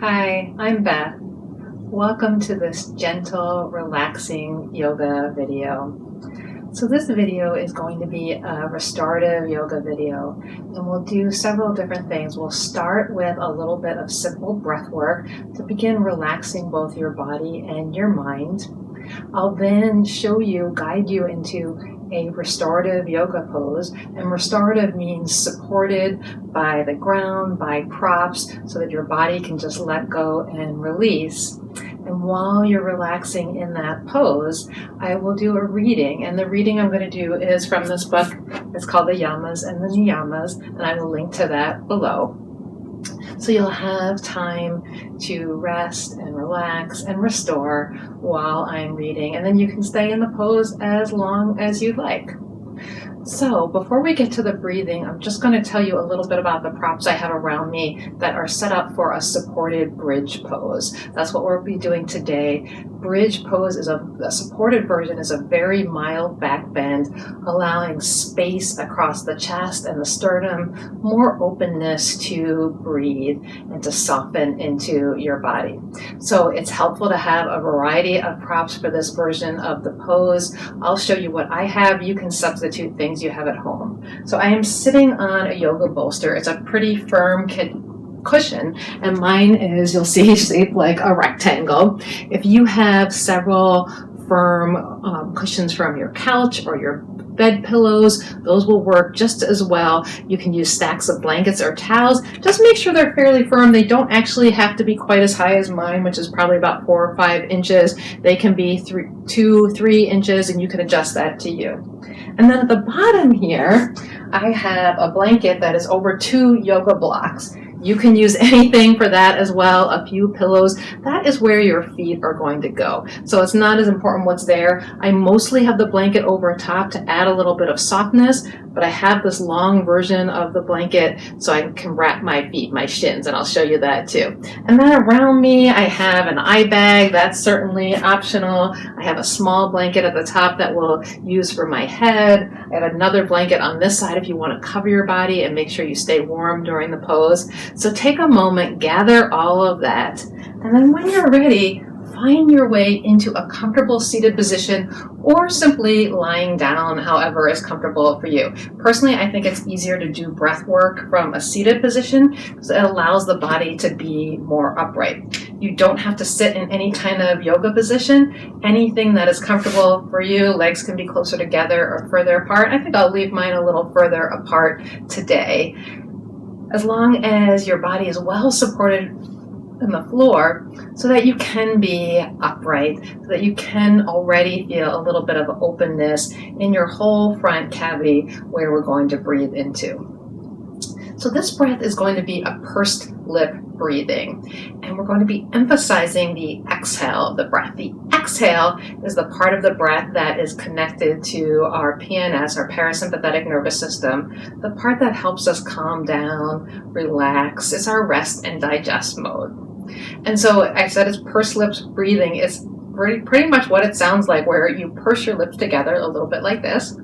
Hi, I'm Beth. Welcome to this gentle, relaxing yoga video. So this video is going to be a restorative yoga video, and we'll do several different things. We'll start with a little bit of simple breath work to begin relaxing both your body and your mind. I'll then guide you into a restorative yoga pose, and restorative means supported by the ground, by props, so that your body can just let go and release. And while you're relaxing in that pose, I will do a reading, and the reading I'm going to do is from this book. It's called The Yamas and the Niyamas, and I will link to that below. So you'll have time to rest and relax and restore while I'm reading, and then you can stay in the pose as long as you'd like. So before we get to the breathing, I'm just going to tell you a little bit about the props I have around me that are set up for a supported bridge pose. That's what we'll be doing today. Bridge pose is a supported version is a very mild back bend, allowing space across the chest and the sternum, more openness to breathe and to soften into your body. So it's helpful to have a variety of props for this version of the pose. I'll show you what I have. You can substitute things you have at home. So I am sitting on a yoga bolster. It's a pretty firm cushion, and mine is, you'll see, shaped like a rectangle. If you have several firm cushions from your couch or your bed pillows, those will work just as well. You can use stacks of blankets or towels. Just make sure they're fairly firm. They don't actually have to be quite as high as mine, which is probably about 4 or 5 inches. They can be 2-3 inches, and you can adjust that to you. And then at the bottom here, I have a blanket that is over 2 yoga blocks. You can use anything for that as well, a few pillows. That is where your feet are going to go. So it's not as important what's there. I mostly have the blanket over top to add a little bit of softness, but I have this long version of the blanket so I can wrap my feet, my shins, and I'll show you that too. And then around me, I have an eye bag. That's certainly optional. I have a small blanket at the top that we'll use for my head. I have another blanket on this side if you want to cover your body and make sure you stay warm during the pose. So take a moment, gather all of that, and then when you're ready, find your way into a comfortable seated position or simply lying down, however is comfortable for you. Personally, I think it's easier to do breath work from a seated position because it allows the body to be more upright. You don't have to sit in any kind of yoga position. Anything that is comfortable for you. Legs can be closer together or further apart. I think I'll leave mine a little further apart today. As long as your body is well supported in the floor so that you can be upright, so that you can already feel a little bit of openness in your whole front cavity where we're going to breathe into. So this breath is going to be a pursed lip breathing, and we're going to be emphasizing the exhale of the breath. The exhale is the part of the breath that is connected to our PNS, our parasympathetic nervous system, the part that helps us calm down, relax. It's our rest and digest mode. And so I said it's pursed lips breathing. It's pretty much what it sounds like, where you purse your lips together a little bit like this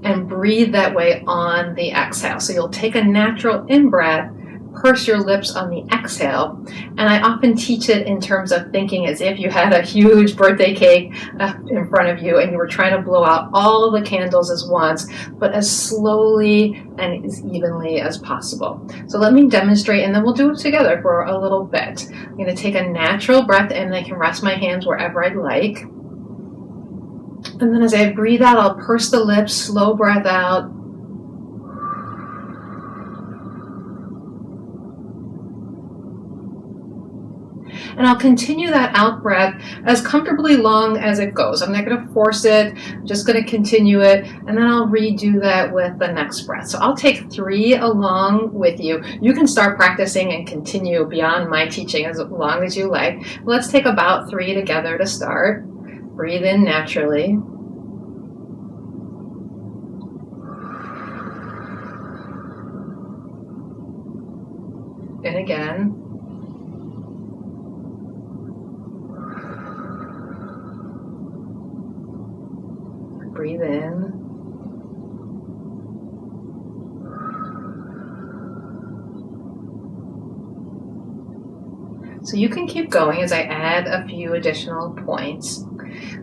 and breathe that way on the exhale. So you'll take a natural in-breath, purse your lips on the exhale, and I often teach it in terms of thinking as if you had a huge birthday cake in front of you and you were trying to blow out all the candles at once, but as slowly and as evenly as possible. So let me demonstrate, and then we'll do it together for a little bit. I'm going to take a natural breath in, and I can rest my hands wherever I'd like. And then as I breathe out, I'll purse the lips, slow breath out. And I'll continue that out breath as comfortably long as it goes. I'm not going to force it, I'm just going to continue it, and then I'll redo that with the next breath. So I'll take 3 along with you. You can start practicing and continue beyond my teaching as long as you like. Let's take about 3 together to start. Breathe in naturally. In again. Breathe in. So you can keep going as I add a few additional points.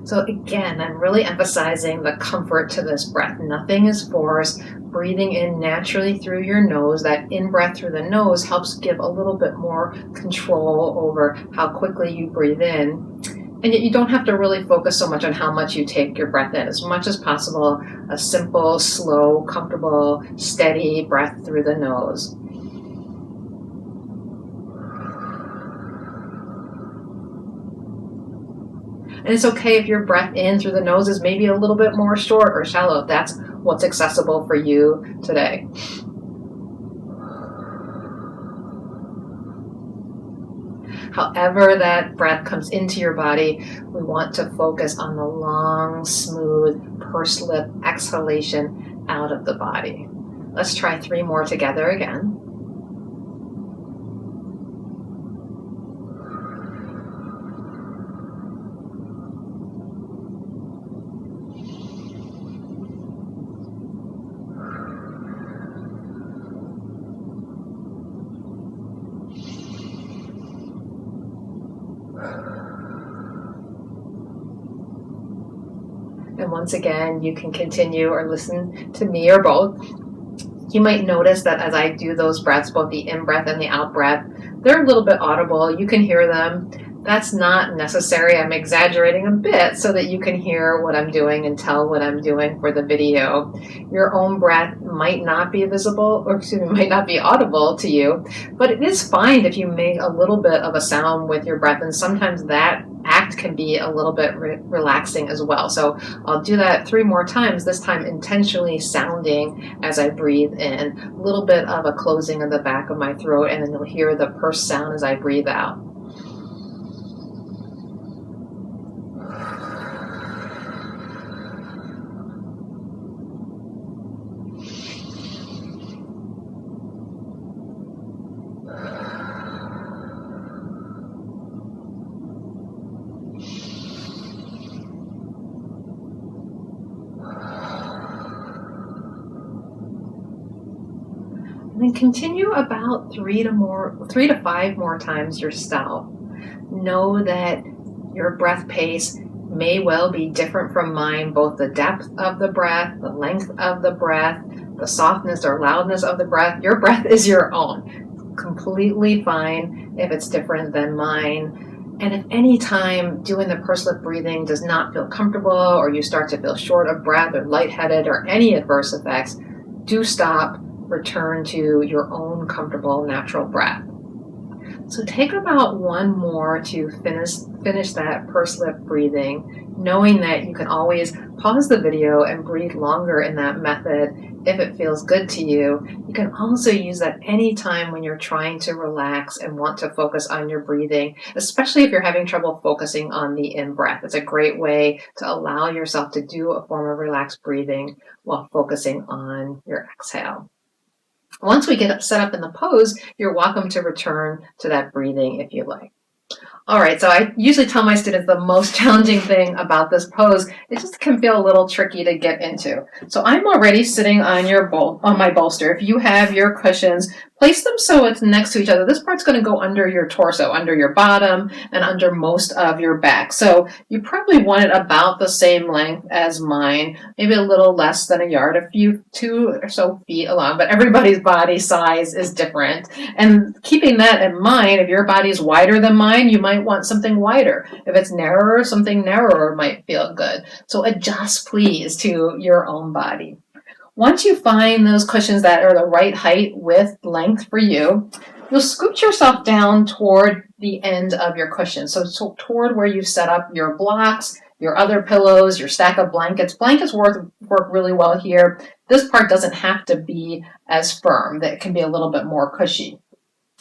So again, I'm really emphasizing the comfort to this breath. Nothing is forced. Breathing in naturally through your nose. That in-breath through the nose helps give a little bit more control over how quickly you breathe in. And yet you don't have to really focus so much on how much you take your breath in. As much as possible, a simple, slow, comfortable, steady breath through the nose. And it's okay if your breath in through the nose is maybe a little bit more short or shallow. If that's what's accessible for you today. However that breath comes into your body, we want to focus on the long, smooth, pursed lip exhalation out of the body. Let's try 3 more together again. And once again, you can continue or listen to me or both. You might notice that as I do those breaths, both the in-breath and the out-breath, they're a little bit audible. You can hear them. That's not necessary. I'm exaggerating a bit so that you can hear what I'm doing and tell what I'm doing for the video. Your own breath might not be visible, or might not be audible to you, but it is fine if you make a little bit of a sound with your breath, and sometimes that act can be a little bit relaxing as well. So I'll do that 3 more times, this time intentionally sounding as I breathe in. A little bit of a closing of the back of my throat, and then you'll hear the pursed sound as I breathe out. And then continue about 3 to 5 more times yourself. Know that your breath pace may well be different from mine, both the depth of the breath, the length of the breath, the softness or loudness of the breath. Your breath is your own. Completely fine if it's different than mine. And if any time doing the pursed lip breathing does not feel comfortable, or you start to feel short of breath or lightheaded or any adverse effects, do stop. Return to your own comfortable natural breath. So take about 1 more to finish that pursed lip breathing, knowing that you can always pause the video and breathe longer in that method if it feels good to you. You can also use that anytime when you're trying to relax and want to focus on your breathing, especially if you're having trouble focusing on the in-breath. It's a great way to allow yourself to do a form of relaxed breathing while focusing on your exhale. Once we get set up in the pose, you're welcome to return to that breathing if you like. All right, so I usually tell my students the most challenging thing about this pose, it just can feel a little tricky to get into. So I'm already sitting on on my bolster. If you have your cushions, place them so it's next to each other. This part's going to go under your torso, under your bottom, and under most of your back. So you probably want it about the same length as mine, maybe a little less than a yard, 2 or so feet along, but everybody's body size is different. And keeping that in mind, if your body's wider than mine, you might want something wider. If it's narrower, something narrower might feel good. So adjust, please, to your own body. Once you find those cushions that are the right height, width, length for you, you'll scoot yourself down toward the end of your cushion. So toward where you've set up your blocks, your other pillows, your stack of blankets. Blankets work really well here. This part doesn't have to be as firm. That can be a little bit more cushy.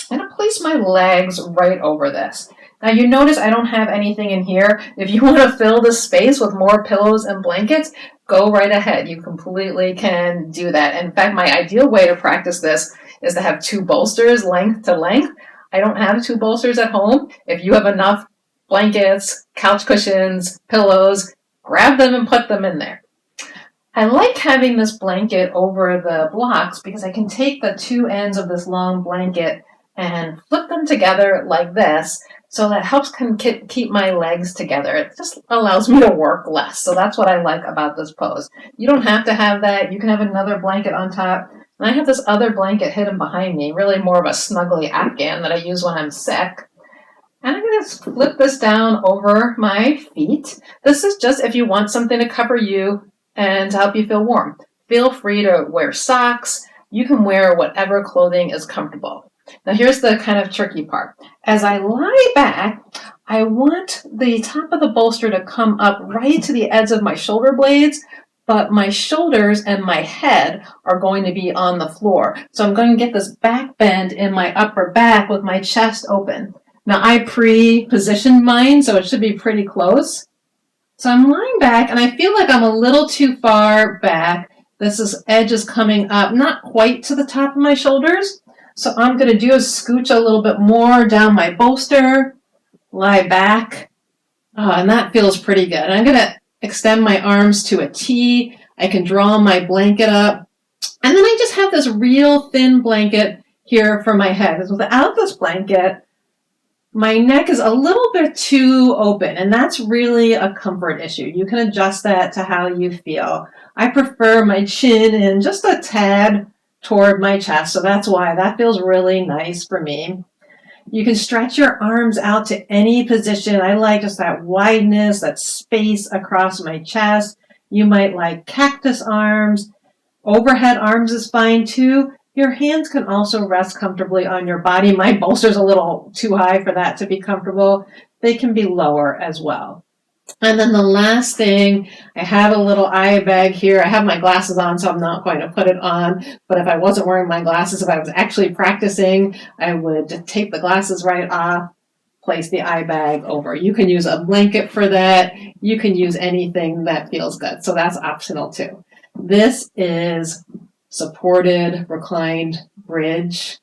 I'm going to place my legs right over this. Now you notice I don't have anything in here. If you want to fill the space with more pillows and blankets, go right ahead. You completely can do that. In fact, my ideal way to practice this is to have 2 bolsters length to length. I don't have 2 bolsters at home. If you have enough blankets, couch cushions, pillows, grab them and put them in there. I like having this blanket over the blocks because I can take the 2 ends of this long blanket and flip them together like this. So that helps keep my legs together. It just allows me to work less. So that's what I like about this pose. You don't have to have that. You can have another blanket on top. And I have this other blanket hidden behind me, really more of a snuggly Afghan that I use when I'm sick. And I'm going to flip this down over my feet. This is just if you want something to cover you and to help you feel warm. Feel free to wear socks. You can wear whatever clothing is comfortable. Now here's the kind of tricky part. As I lie back, I want the top of the bolster to come up right to the edge of my shoulder blades, but my shoulders and my head are going to be on the floor. So I'm going to get this back bend in my upper back with my chest open. Now I pre-positioned mine, so it should be pretty close. So I'm lying back and I feel like I'm a little too far back. Edge is coming up, not quite to the top of my shoulders. So all I'm going to do is scooch a little bit more down my bolster, lie back, and that feels pretty good. And I'm going to extend my arms to a T. I can draw my blanket up. And then I just have this real thin blanket here for my head. Because without this blanket, my neck is a little bit too open, and that's really a comfort issue. You can adjust that to how you feel. I prefer my chin in just a tad toward my chest, so that's why that feels really nice for me. You can stretch your arms out to any position. I like just that wideness, that space across my chest. You might like cactus arms. Overhead arms is fine too. Your hands can also rest comfortably on your body. My bolster's a little too high for that to be comfortable. They can be lower as well. And then the last thing, I have a little eye bag here. I have my glasses on, so I'm not going to put it on. But if I wasn't wearing my glasses, if I was actually practicing, I would take the glasses right off, place the eye bag over. You can use a blanket for that. You can use anything that feels good. So that's optional too. This is supported, reclined bridge.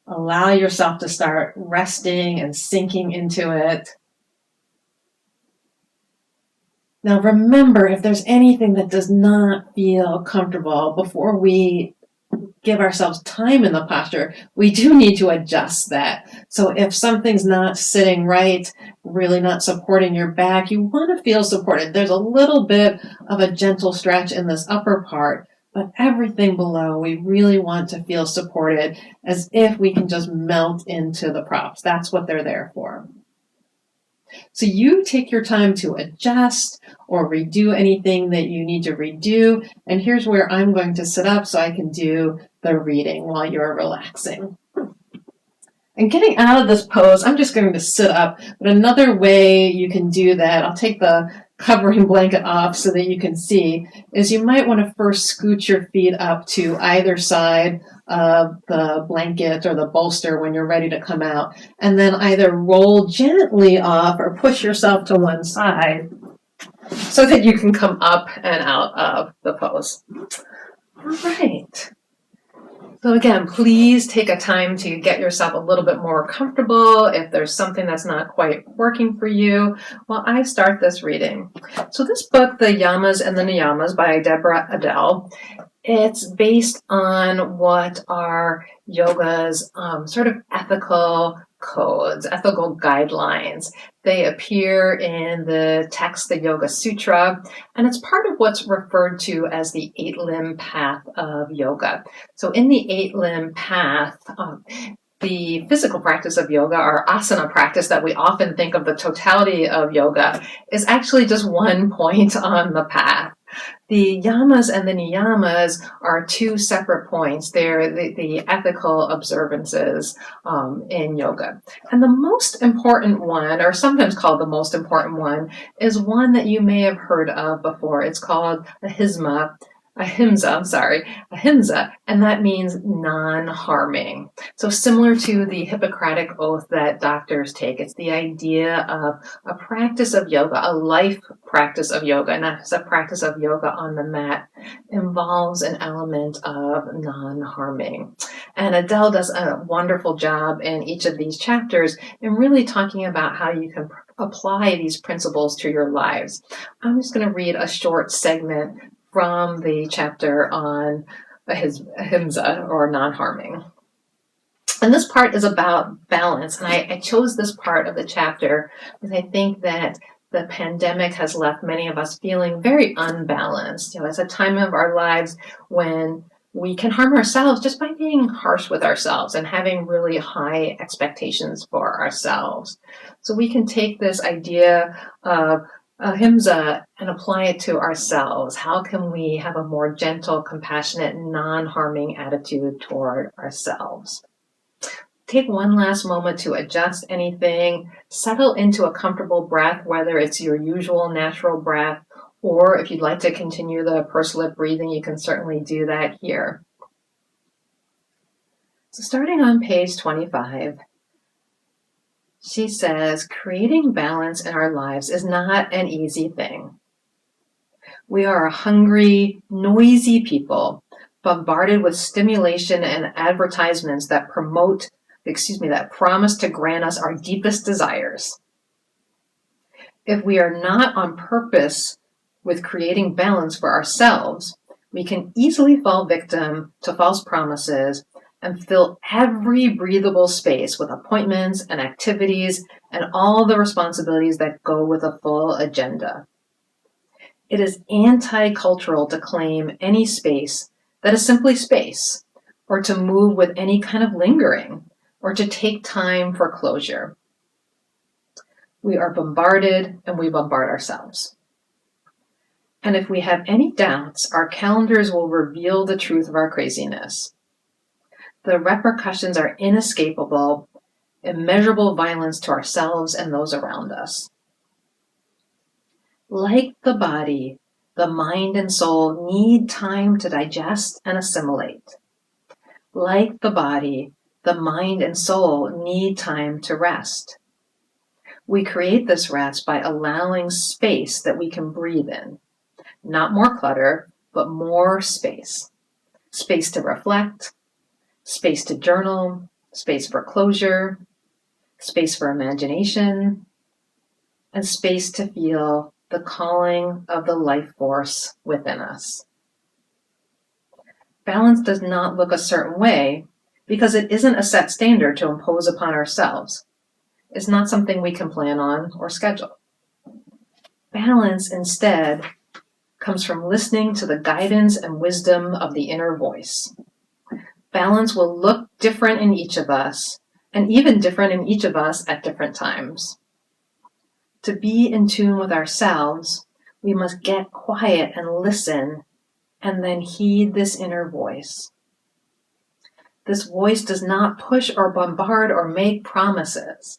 Allow yourself to start resting and sinking into it. Now remember, if there's anything that does not feel comfortable, before we give ourselves time in the posture, we do need to adjust that. So if something's not sitting right, really not supporting your back, you want to feel supported. There's a little bit of a gentle stretch in this upper part, but everything below, we really want to feel supported, as if we can just melt into the props. That's what they're there for. So you take your time to adjust or redo anything that you need to redo. And here's where I'm going to sit up so I can do the reading while you're relaxing. And getting out of this pose, I'm just going to sit up. But another way you can do that, I'll take the covering blanket off so that you can see, is you might want to first scooch your feet up to either side of the blanket or the bolster when you're ready to come out, and then either roll gently off or push yourself to one side so that you can come up and out of the pose. All right. So again, please take a time to get yourself a little bit more comfortable if there's something that's not quite working for you while I start this reading. So this book, The Yamas and the Niyamas by Deborah Adele, it's based on what are yoga's sort of ethical codes, ethical guidelines. They appear in the text, the Yoga Sutra, and it's part of what's referred to as the 8-limb path of yoga. So in the 8-limb path, the physical practice of yoga, or asana practice that we often think of the totality of yoga, is actually just one point on the path. The yamas and the niyamas are two separate points. They're the ethical observances in yoga. And the most important one, or sometimes called the most important one, is one that you may have heard of before. It's called ahimsa, and that means non-harming. So similar to the Hippocratic Oath that doctors take, it's the idea of a practice of yoga, a life practice of yoga, not just a practice of yoga on the mat, involves an element of non-harming. And Adele does a wonderful job in each of these chapters in really talking about how you can apply these principles to your lives. I'm just going to read a short segment from the chapter on ahimsa, or non-harming. And this part is about balance. And I chose this part of the chapter because I think that the pandemic has left many of us feeling very unbalanced. It's a time of our lives when we can harm ourselves just by being harsh with ourselves and having really high expectations for ourselves. So we can take this idea of ahimsa and apply it to ourselves. How can we have a more gentle, compassionate, non-harming attitude toward ourselves? Take one last moment to adjust anything, settle into a comfortable breath, whether it's your usual natural breath, or if you'd like to continue the pursed lip breathing, you can certainly do that here. So starting on page 25, she says, creating balance in our lives is not an easy thing. We are a hungry, noisy people, bombarded with stimulation and advertisements that promise to grant us our deepest desires. If we are not on purpose with creating balance for ourselves, we can easily fall victim to false promises and fill every breathable space with appointments and activities and all the responsibilities that go with a full agenda. It is anti-cultural to claim any space that is simply space, or to move with any kind of lingering, or to take time for closure. We are bombarded and we bombard ourselves. And if we have any doubts, our calendars will reveal the truth of our craziness. The repercussions are inescapable, immeasurable violence to ourselves and those around us. Like the body, the mind and soul need time to digest and assimilate. Like the body, the mind and soul need time to rest. We create this rest by allowing space that we can breathe in. Not more clutter, but more space. Space to reflect, space to journal, space for closure, space for imagination, and space to feel the calling of the life force within us. Balance does not look a certain way because it isn't a set standard to impose upon ourselves. It's not something we can plan on or schedule. Balance instead comes from listening to the guidance and wisdom of the inner voice. Balance will look different in each of us, and even different in each of us at different times. To be in tune with ourselves, we must get quiet and listen, and then heed this inner voice. This voice does not push or bombard or make promises.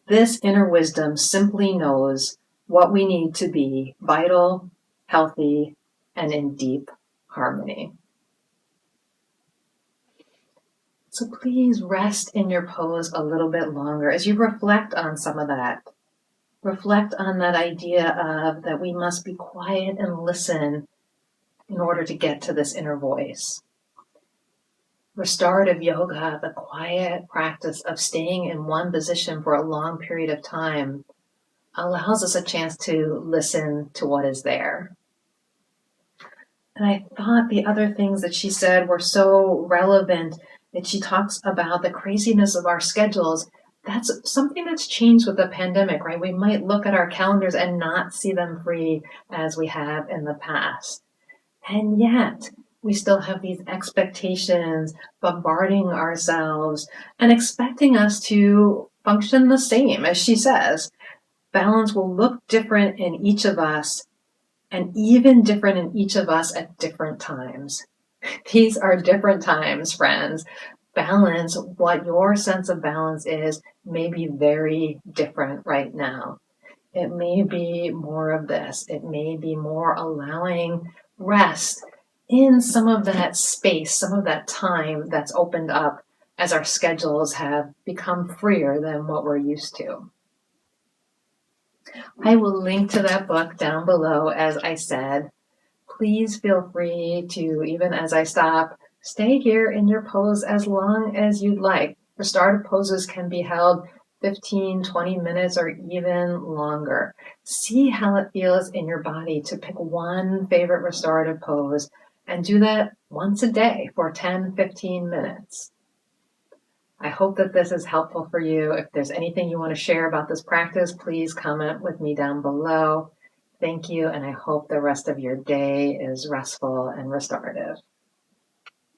This inner wisdom simply knows what we need to be vital, healthy, and in deep harmony. So please rest in your pose a little bit longer as you reflect on some of that. Reflect on that idea of that we must be quiet and listen in order to get to this inner voice. Restorative yoga, the quiet practice of staying in one position for a long period of time, allows us a chance to listen to what is there. And I thought the other things that she said were so relevant, that she talks about the craziness of our schedules. That's something that's changed with the pandemic, right? We might look at our calendars and not see them free as we have in the past. And yet, we still have these expectations bombarding ourselves and expecting us to function the same. As she says, balance will look different in each of us, and even different in each of us at different times. These are different times, friends. Balance, what your sense of balance is, may be very different right now. It may be more of this. It may be more allowing rest in some of that space, some of that time that's opened up as our schedules have become freer than what we're used to. I will link to that book down below, as I said. Please feel free to, even as I stop, stay here in your pose as long as you'd like. Restorative poses can be held 15, 20 minutes or even longer. See how it feels in your body to pick one favorite restorative pose and do that once a day for 10, 15 minutes. I hope that this is helpful for you. If there's anything you want to share about this practice, please comment with me down below. Thank you, and I hope the rest of your day is restful and restorative.